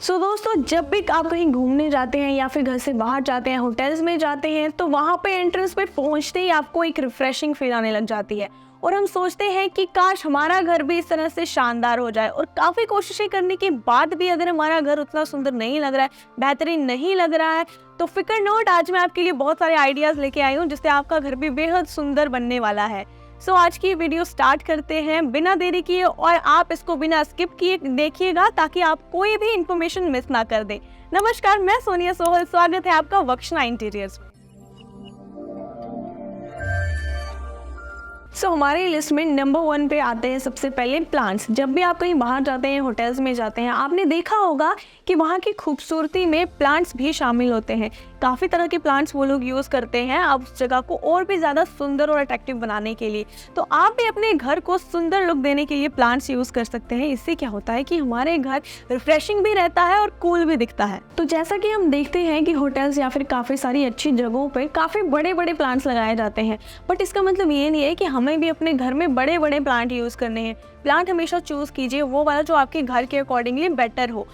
दोस्तों, जब भी आप कहीं घूमने जाते हैं या फिर घर से बाहर जाते हैं, होटल्स में जाते हैं, तो वहाँ पे एंट्रेंस पे पहुँचते ही आपको एक रिफ्रेशिंग फील आने लग जाती है और हम सोचते हैं कि काश हमारा घर भी इस तरह से शानदार हो जाए। और काफ़ी कोशिशें करने के बाद भी अगर हमारा घर उतना सुंदर नहीं लग रहा है, बेहतरीन नहीं लग रहा है, तो फिक्र नोट, आज मैं आपके लिए बहुत सारे आइडियाज़ लेके आई हूँ जिससे आपका घर भी बेहद सुंदर बनने वाला है। आज की वीडियो स्टार्ट करते हैं बिना देरी किए, और आप इसको बिना स्किप किए देखिएगा ताकि आप कोई भी इंफॉर्मेशन मिस ना कर दे। नमस्कार, मैं सोनिया सोहल, स्वागत है आपका वक्षना इंटीरियर्स में। हमारी लिस्ट में नंबर 1 पे आते हैं सबसे पहले प्लांट्स। जब भी आप कहीं बाहर जाते हैं, होटल्स में जाते हैं, आपने देखा होगा कि वहाँ की खूबसूरती में प्लांट्स भी शामिल होते हैं। काफ़ी तरह के प्लांट्स वो लोग यूज़ करते हैं अब उस जगह को और भी ज़्यादा सुंदर और अट्रैक्टिव बनाने के लिए। तो आप भी अपने घर को सुंदर लुक देने के लिए प्लांट्स यूज़ कर सकते हैं। इससे क्या होता है कि हमारे घर रिफ्रेशिंग भी रहता है और कूल भी दिखता है। तो जैसा कि हम देखते हैं कि होटल्स या फिर काफ़ी सारी अच्छी जगहों पर काफ़ी बड़े बड़े प्लांट्स लगाए जाते हैं, बट इसका मतलब ये नहीं है कि हमें भी अपने घर में बड़े बड़े प्लांट यूज़ करने हैं। प्लांट हमेशा चूज़ कीजिए वो वाला जो आपके घर के अकॉर्डिंगली बेटर हो।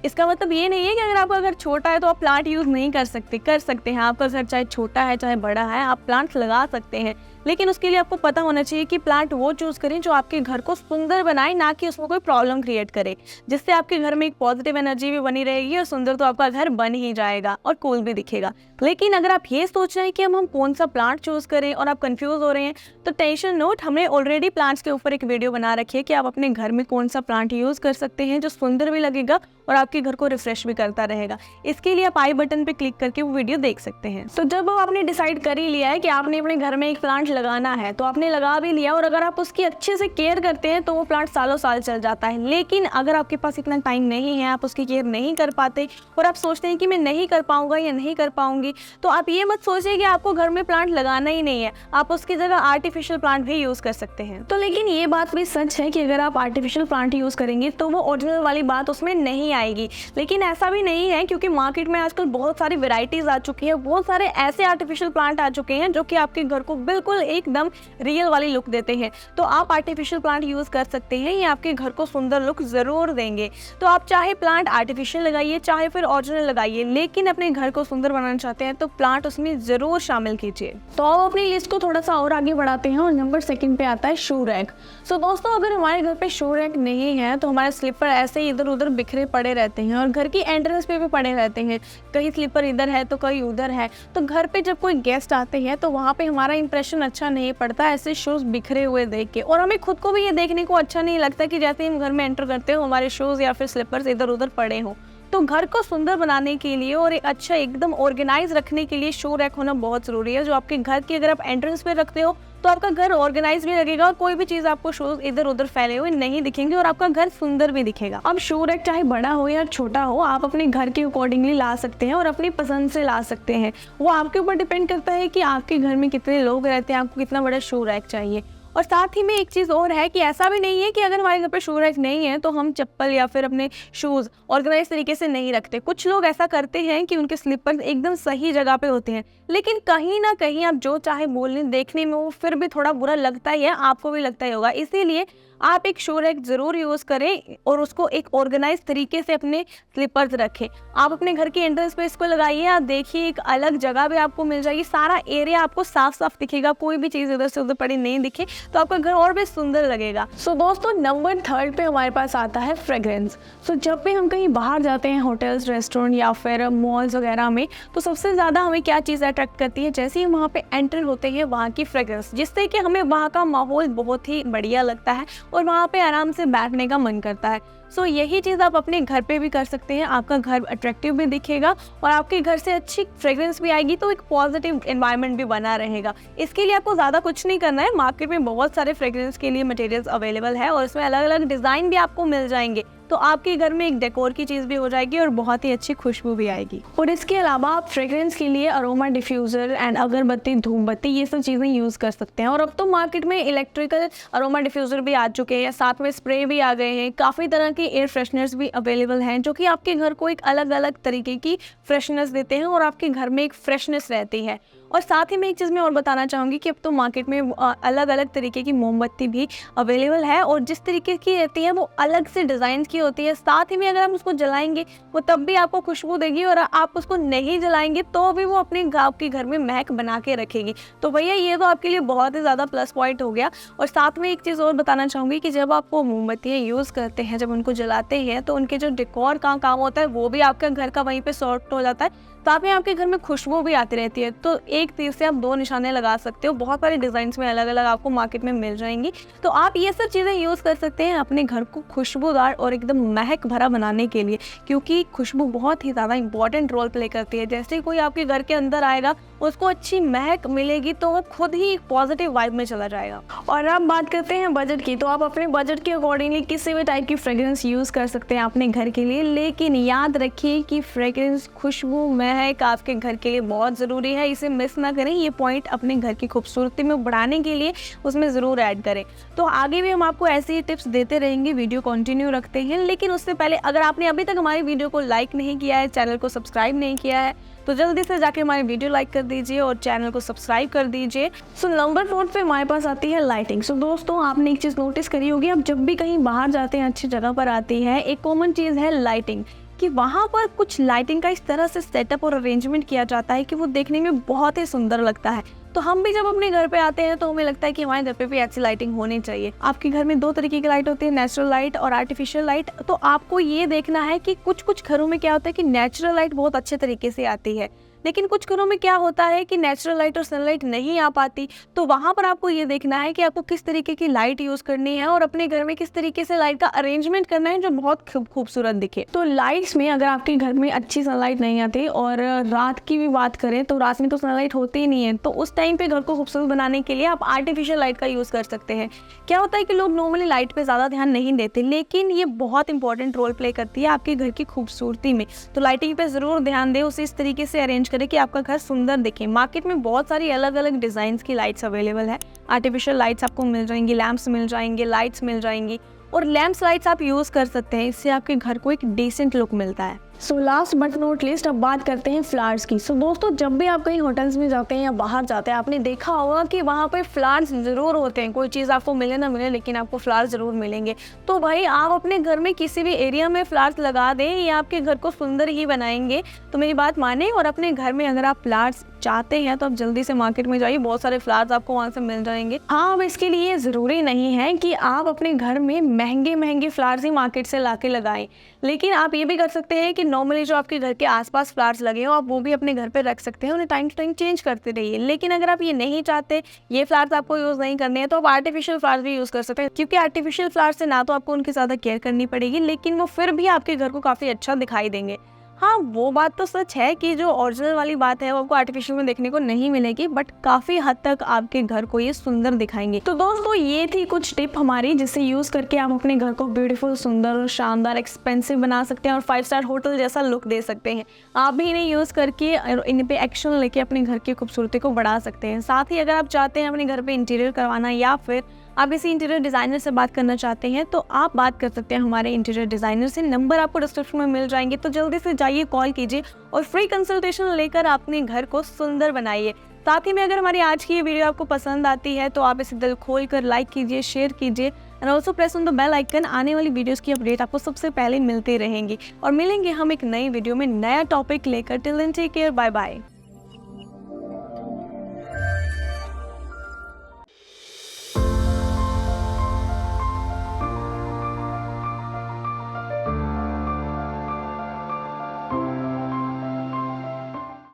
इसका मतलब ये नहीं है कि अगर आपका घर छोटा है तो आप प्लांट यूज़ नहीं कर सकते हैं। आपका घर चाहे छोटा है चाहे बड़ा है, आप प्लांट्स लगा सकते हैं, लेकिन उसके लिए आपको पता होना चाहिए कि प्लांट वो चूज़ करें जो आपके घर को सुंदर बनाए, ना कि उसमें कोई प्रॉब्लम क्रिएट करे, जिससे आपके घर में एक पॉजिटिव एनर्जी भी बनी रहेगी और सुंदर तो आपका घर बन ही जाएगा और कूल भी दिखेगा। लेकिन अगर आप ये सोच रहे हैं कि हम कौन सा प्लांट चूज़ करें और आप कंफ्यूज हो रहे हैं, तो टेंशन नोट, हमने ऑलरेडी प्लांट्स के ऊपर एक वीडियो बना रखी है कि आप अपने घर में कौन सा प्लांट यूज़ कर सकते हैं जो सुंदर भी लगेगा और आपके घर को रिफ्रेश भी करता रहेगा। इसके लिए आप आई बटन पे क्लिक करके वो वीडियो देख सकते हैं। तो जब आपने डिसाइड कर ही लिया है कि आपने अपने घर में एक प्लांट लगाना है, तो आपने लगा भी लिया, और अगर आप उसकी अच्छे से केयर करते हैं तो वो प्लांट सालों साल चल जाता है। लेकिन अगर आपके पास इतना टाइम नहीं है, आप उसकी केयर नहीं कर पाते और आप सोचते हैं कि मैं नहीं कर पाऊंगा या नहीं कर पाऊंगी, तो आप ये मत सोचिए कि आपको घर में प्लांट लगाना ही नहीं है। आप उसकी जगह आर्टिफिशियल प्लांट भी यूज कर सकते हैं। तो लेकिन ये बात भी सच है कि अगर आप आर्टिफिशियल प्लांट यूज करेंगे तो वो ओरिजिनल वाली बात उसमें नहीं आएगी। लेकिन ऐसा भी नहीं है, क्योंकि मार्केट में आजकल बहुत सारी वेराइटीज आ चुकी है, बहुत सारे ऐसे आर्टिफिशियल प्लांट आ चुके हैं जो कि आपके घर को बिल्कुल एकदम रियल वाली लुक देते हैं। तो आप आर्टिफिशियल प्लांट यूज कर सकते हैं, ये आपके घर को सुंदर लुक जरूर देंगे। तो आप चाहे प्लांट आर्टिफिशियल लगाइए चाहे फिर ओरिजिनल लगाइए, लेकिन अपने घर को सुंदर बनाना चाहते हैं तो प्लांट उसमें जरूर शामिल कीजिए। तो आप अपनी लिस्ट को थोड़ा सा और आगे बढ़ाते हैं और नंबर 2 पे आता है शू रैक। दोस्तों, अगर हमारे घर पे शू रैक नहीं है तो हमारे स्लीपर ऐसे ही इधर उधर बिखरे पड़े रहते हैं और घर की एंट्रेंस पे भी पड़े रहते हैं। कहीं स्लीपर इधर है तो कहीं उधर है। तो घर पे जब कोई गेस्ट आते हैं तो वहाँ पे हमारा इंप्रेशन अच्छा नहीं पड़ता ऐसे शूज़ बिखरे हुए देख के, और हमें खुद को भी ये देखने को अच्छा नहीं लगता कि जैसे हम घर में एंटर करते हो हमारे शूज़ या फिर स्लीपर्स इधर उधर पड़े हों। तो घर को सुंदर बनाने के लिए और एक अच्छा एकदम ऑर्गेनाइज रखने के लिए शू रैक होना बहुत ज़रूरी है, जो आपके घर की अगर आप एंट्रेंस पे रखते हो तो आपका घर ऑर्गेनाइज भी लगेगा और कोई भी चीज़ आपको शूज़ इधर उधर फैले हुए नहीं दिखेंगे और आपका घर सुंदर भी दिखेगा। अब शू रैक चाहे बड़ा हो या छोटा हो, आप अपने घर के अकॉर्डिंगली ला सकते हैं और अपनी पसंद से ला सकते हैं। वो आपके ऊपर डिपेंड करता है कि आपके घर में कितने लोग रहते हैं, आपको कितना बड़ा शू रैक चाहिए। और साथ ही में एक चीज़ और है कि ऐसा भी नहीं है कि अगर हमारे घर पे शू रैक नहीं है तो हम चप्पल या फिर अपने शूज़ ऑर्गेनाइज तरीके से नहीं रखते। कुछ लोग ऐसा करते हैं कि उनके स्लीपर्स एकदम सही जगह पे होते हैं, लेकिन कहीं ना कहीं आप जो चाहे बोल लें, देखने में वो फिर भी थोड़ा बुरा लगता ही है, आपको भी लगता ही होगा। इसीलिए आप एक शू रैक ज़रूर यूज़ करें और उसको एक ऑर्गेनाइज तरीके से अपने स्लीपर्स रखें। आप अपने घर के एंट्रेंस पे इसको लगाइए, आप देखिए एक अलग जगह भी आपको मिल जाएगी, सारा एरिया आपको साफ साफ दिखेगा, कोई भी चीज़ इधर से उधर पड़ी नहीं दिखे, तो आपका घर और भी सुंदर लगेगा। दोस्तों, नंबर 3 पे हमारे पास आता है फ्रेग्रेंस। जब भी हम कहीं बाहर जाते हैं, होटल्स, रेस्टोरेंट या फिर मॉल्स वगैरह में, तो सबसे ज़्यादा हमें क्या चीज़ अट्रैक्ट करती है, जैसे ही वहाँ पे एंटर होते हैं वहाँ की फ्रेग्रेंस, जिससे कि हमें वहाँ का माहौल बहुत ही बढ़िया लगता है और वहाँ पे आराम से बैठने का मन करता है। यही चीज़ आप अपने घर पे भी कर सकते हैं। आपका घर अट्रैक्टिव भी दिखेगा और आपके घर से अच्छी फ्रेग्रेंस भी आएगी, तो एक पॉजिटिव एनवायरनमेंट भी बना रहेगा। इसके लिए आपको ज़्यादा कुछ नहीं करना है, मार्केट में बहुत सारे फ्रेग्रेंस के लिए मटेरियल्स अवेलेबल है और इसमें अलग अलग डिज़ाइन भी आपको मिल जाएंगे, तो आपके घर में एक डेकोर की चीज़ भी हो जाएगी और बहुत ही अच्छी खुशबू भी आएगी। और इसके अलावा आप फ्रेग्रेंस के लिए अरोमा डिफ्यूज़र एंड अगरबत्ती, धूमबत्ती, ये सब चीज़ें यूज़ कर सकते हैं। और अब तो मार्केट में इलेक्ट्रिकल अरोमा डिफ्यूज़र भी आ चुके हैं, साथ में स्प्रे भी आ गए हैं। काफ़ी तरह के एयर फ्रेशनर्स भी अवेलेबल हैं जो कि आपके घर को एक अलग अलग तरीके की फ्रेशनेस देते हैं और आपके घर में एक फ्रेशनेस रहती है। और साथ ही मैं एक चीज़ मैं और बताना चाहूँगी कि अब तो मार्केट में अलग अलग तरीके की मोमबत्ती भी अवेलेबल है, और जिस तरीके की रहती है वो अलग से डिज़ाइन की होती है। साथ ही में अगर आप उसको जलाएंगे वो तब भी आपको खुशबू देगी, और आप उसको नहीं जलाएंगे तो भी वो अपने आपके घर में महक बना के रखेगी। तो भैया ये तो आपके लिए बहुत ही ज़्यादा प्लस पॉइंट हो गया। और साथ में एक चीज़ और बताना चाहूँगी कि जब आप वो मोमबत्तियाँ यूज़ करते हैं, जब उनको जलाते हैं, तो उनके जो डेकोर का काम होता है वो भी आपका घर का वहीं पे सॉर्ट हो जाता है, साथ में आपके घर में खुशबू भी आती रहती है। तो एक तीर से आप दो निशाने लगा सकते हो। बहुत सारे डिज़ाइंस में अलग अलग आपको मार्केट में मिल जाएंगी, तो आप ये सब चीज़ें यूज़ कर सकते हैं अपने घर को खुशबूदार और एकदम महक भरा बनाने के लिए, क्योंकि खुशबू बहुत ही ज़्यादा इंपॉर्टेंट रोल प्ले करती है। जैसे कोई आपके घर के अंदर आएगा, उसको अच्छी महक मिलेगी तो वो खुद ही एक पॉजिटिव वाइब में चला जाएगा। और अब बात करते हैं बजट की, तो आप अपने बजट के अकॉर्डिंगली किसी भी टाइप की फ्रेग्रेंस यूज़ कर सकते हैं अपने घर के लिए, लेकिन याद रखिए कि फ्रेग्रेंस, खुशबू, महक आपके घर के लिए बहुत ज़रूरी है। इसे मिस ना करें। ये पॉइंट अपने घर की खूबसूरती में बढ़ाने के लिए उसमें ज़रूर ऐड करें। तो आगे भी हम आपको ऐसे ही टिप्स देते रहेंगे, वीडियो कंटिन्यू रखते हैं। लेकिन उससे पहले अगर आपने अभी तक हमारी वीडियो को लाइक नहीं किया है, चैनल को सब्सक्राइब नहीं किया है, तो जल्दी से जाके हमारी वीडियो लाइक कर दीजिए और चैनल को सब्सक्राइब कर दीजिए। सो नंबर 4 पे हमारे पास आती है लाइटिंग। सो दोस्तों, आपने एक चीज़ नोटिस करी होगी, आप जब भी कहीं बाहर जाते हैं, अच्छी जगह पर आती है, एक कॉमन चीज़ है लाइटिंग, कि वहाँ पर कुछ लाइटिंग का इस तरह से सेटअप और अरेंजमेंट किया जाता है कि वो देखने में बहुत ही सुंदर लगता है। तो हम भी जब अपने घर पे आते हैं तो हमें लगता है कि हमारे घर पे भी ऐसी लाइटिंग होनी चाहिए। आपके घर में 2 तरीके की लाइट होती है, नेचुरल लाइट और आर्टिफिशियल लाइट। तो आपको ये देखना है कि कुछ घरों में क्या होता है कि नेचुरल लाइट बहुत अच्छे तरीके से आती है, लेकिन कुछ घरों में क्या होता है कि नेचुरल लाइट और सनलाइट नहीं आ पाती। तो वहाँ पर आपको ये देखना है कि आपको किस तरीके की लाइट यूज़ करनी है और अपने घर में किस तरीके से लाइट का अरेंजमेंट करना है जो बहुत खूबसूरत दिखे। तो लाइट्स में अगर आपके घर में अच्छी सनलाइट नहीं आती, और रात की भी बात करें तो रात में तो सनलाइट होती ही नहीं है, तो उस टाइम पे घर को खूबसूरत बनाने के लिए आप आर्टिफिशियल लाइट का यूज़ कर सकते हैं। क्या होता है कि लोग नॉर्मली लाइट पे ज़्यादा ध्यान नहीं देते, लेकिन ये बहुत इंपॉर्टेंट रोल प्ले करती है आपके घर की खूबसूरती में। तो लाइटिंग पे ज़रूर ध्यान दें, उसे इस तरीके से अरेंज करें कि आपका घर सुंदर दिखे। मार्केट में बहुत सारी अलग अलग डिज़ाइंस की लाइट्स अवेलेबल है। आर्टिफिशियल लाइट्स आपको मिल जाएंगी, लैंप्स मिल जाएंगे, लाइट्स मिल जाएंगी, और लैंप्स लाइट्स आप यूज़ कर सकते हैं। इससे आपके घर को एक डिसेंट लुक मिलता है। So last but not list, अब बात करते हैं फ्लावर्स की। सो दोस्तों, जब भी आप कहीं होटल्स में जाते हैं या बाहर जाते हैं, आपने देखा होगा कि वहाँ पे फ्लावर्स ज़रूर होते हैं। कोई चीज़ आपको मिले ना मिले, लेकिन आपको फ्लावर्स ज़रूर मिलेंगे। तो भाई आप अपने घर में किसी भी एरिया में फ्लावर्स लगा दें, ये आपके घर को सुंदर ही बनाएंगे। तो मेरी बात माने, और अपने घर में अगर आप फ्लावर्स चाहते हैं तो आप जल्दी से मार्केट में जाइए, बहुत सारे फ्लावर्स आपको वहाँ से मिल जाएंगे। हाँ, अब इसके लिए ज़रूरी नहीं है कि आप अपने घर में महंगे महंगे फ्लावर्स ही मार्केट से ला के लगाएं, लेकिन आप ये भी कर सकते हैं कि नॉर्मली जो आपके घर के आसपास फ्लावर्स लगे हो, आप वो भी अपने घर पे रख सकते हैं। उन्हें टाइम टू टाइम चेंज करते रहिए। लेकिन अगर आप ये नहीं चाहते, ये फ्लावर्स आपको यूज़ नहीं करने हैं, तो आप आर्टिफिशियल फ्लावर्स भी यूज़ कर सकते हैं, क्योंकि आर्टिफिशियल फ्लावर्स से ना तो आपको उनकी ज़्यादा केयर करनी पड़ेगी, लेकिन वो फिर भी आपके घर को काफ़ी अच्छा दिखाई देंगे। हाँ, वो बात तो सच है कि जो ओरिजिनल वाली बात है वो आपको आर्टिफिशियल में देखने को नहीं मिलेगी, बट काफ़ी हद तक आपके घर को ये सुंदर दिखाएंगे। तो दोस्तों, ये थी कुछ टिप हमारी, जिसे यूज़ करके आप अपने घर को ब्यूटीफुल, सुंदर और शानदार, एक्सपेंसिव बना सकते हैं और 5 स्टार होटल जैसा लुक दे सकते हैं। आप भी इन्हें यूज़ करके इन पे एक्शन लेके अपने घर की खूबसूरती को बढ़ा सकते हैं। साथ ही अगर आप चाहते हैं अपने घर पर इंटीरियर करवाना, या फिर आप किसी इंटीरियर डिज़ाइनर से बात करना चाहते हैं, तो आप बात कर सकते हैं हमारे इंटीरियर डिज़ाइनर से। नंबर आपको डिस्क्रिप्शन में मिल जाएंगे, तो जल्दी से जाइए, कॉल कीजिए और फ्री कंसल्टेशन लेकर अपने घर को सुंदर बनाइए। साथ ही में अगर हमारी आज की ये वीडियो आपको पसंद आती है तो आप इसे दिल खोल कर लाइक कीजिए, शेयर कीजिए, and also press on the bell icon. आने वाली वीडियोस की अपडेट आपको सबसे पहले मिलती रहेंगी। और मिलेंगे हम एक नई वीडियो में नया टॉपिक लेकर। Till then take care, bye bye.